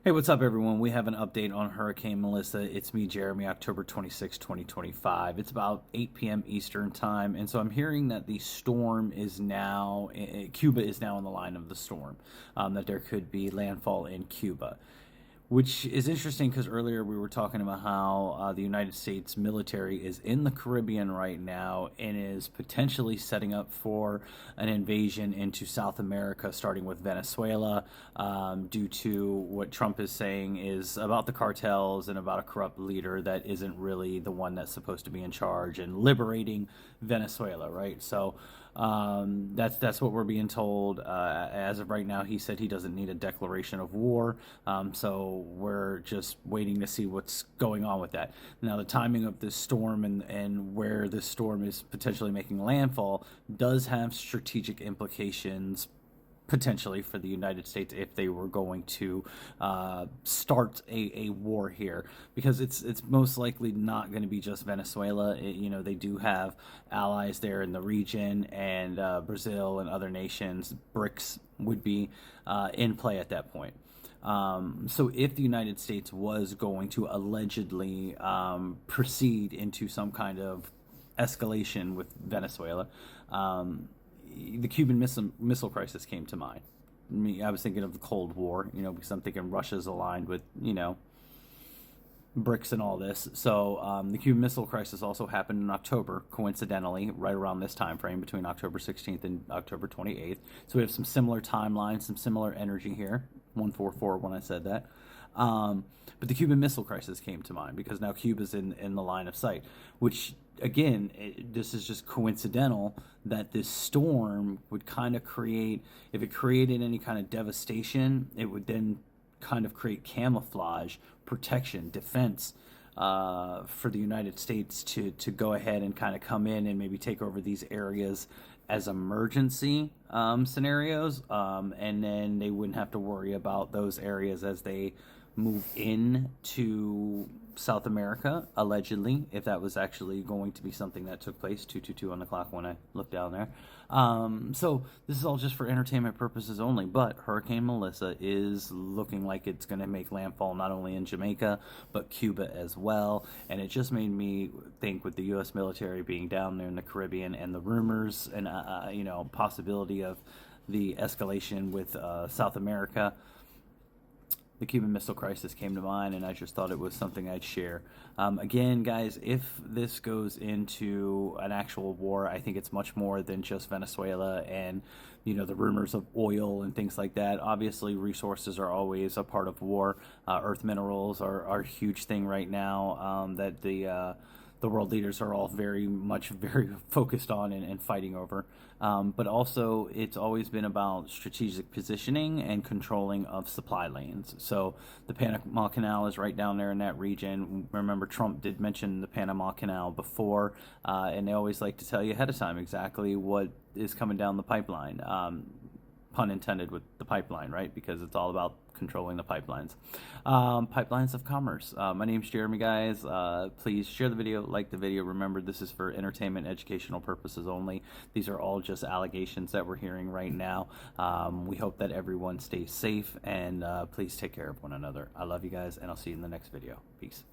Hey, what's up, everyone? We have an update on Hurricane Melissa. It's me, Jeremy, October 26, 2025. It's about 8 p.m. Eastern Time. And so I'm hearing that the storm is now, Cuba is now in the line of the storm, that there could be landfall in Cuba. Which is interesting because earlier we were talking about how the United States military is in the Caribbean right now and is potentially setting up for an invasion into South America, starting with Venezuela, due to what Trump is saying is about the cartels and about a corrupt leader that isn't really the one that's supposed to be in charge and liberating Venezuela, right? So that's what we're being told. As of right now, he said he doesn't need a declaration of war. So we're just waiting to see what's going on with that. Now, the timing of this storm and where this storm is potentially making landfall does have strategic implications potentially for the United States if they were going to start a war here, because it's most likely not going to be just Venezuela. They do have allies there in the region, and Brazil and other nations. BRICS would be in play at that point. So if the United States was going to allegedly proceed into some kind of escalation with Venezuela, the Cuban missile crisis came to mind. I was thinking of the Cold War, because I'm thinking Russia's aligned with, BRICS and all this. So the Cuban Missile Crisis also happened in October, coincidentally, right around this time frame between October 16th and October 28th. So we have some similar timelines, some similar energy here. 144 when I said that. But the Cuban Missile Crisis came to mind because now Cuba's in the line of sight, which, again, this is just coincidental that this storm would kind of create, if it created any kind of devastation, it would then kind of create camouflage, protection, defense for the United States to go ahead and kind of come in and maybe take over these areas as emergency scenarios, and then they wouldn't have to worry about those areas as they move in to South America, allegedly, if that was actually going to be something that took place. 222 on the clock when I looked down there. So this is all just for entertainment purposes only, but Hurricane Melissa is looking like it's going to make landfall not only in Jamaica, but Cuba as well. And it just made me think, with the U.S. military being down there in the Caribbean and the rumors and, possibility of the escalation with South America, the Cuban Missile Crisis came to mind, and I just thought it was something I'd share. Again, guys, if this goes into an actual war, I think it's much more than just Venezuela and, the rumors of oil and things like that. Obviously, resources are always a part of war. Earth minerals are a huge thing right now, that the world leaders are all very focused on and fighting over. But also, it's always been about strategic positioning and controlling of supply lanes. So the Panama Canal is right down there in that region. Remember, Trump did mention the Panama Canal before, and they always like to tell you ahead of time exactly what is coming down the pipeline. Pun intended with the pipeline, right? Because it's all about controlling the pipelines. Pipelines of commerce. My name's Jeremy, guys. Please share the video, like the video. Remember, this is for entertainment, educational purposes only. These are all just allegations that we're hearing right now. We hope that everyone stays safe, and please take care of one another. I love you guys, and I'll see you in the next video. Peace.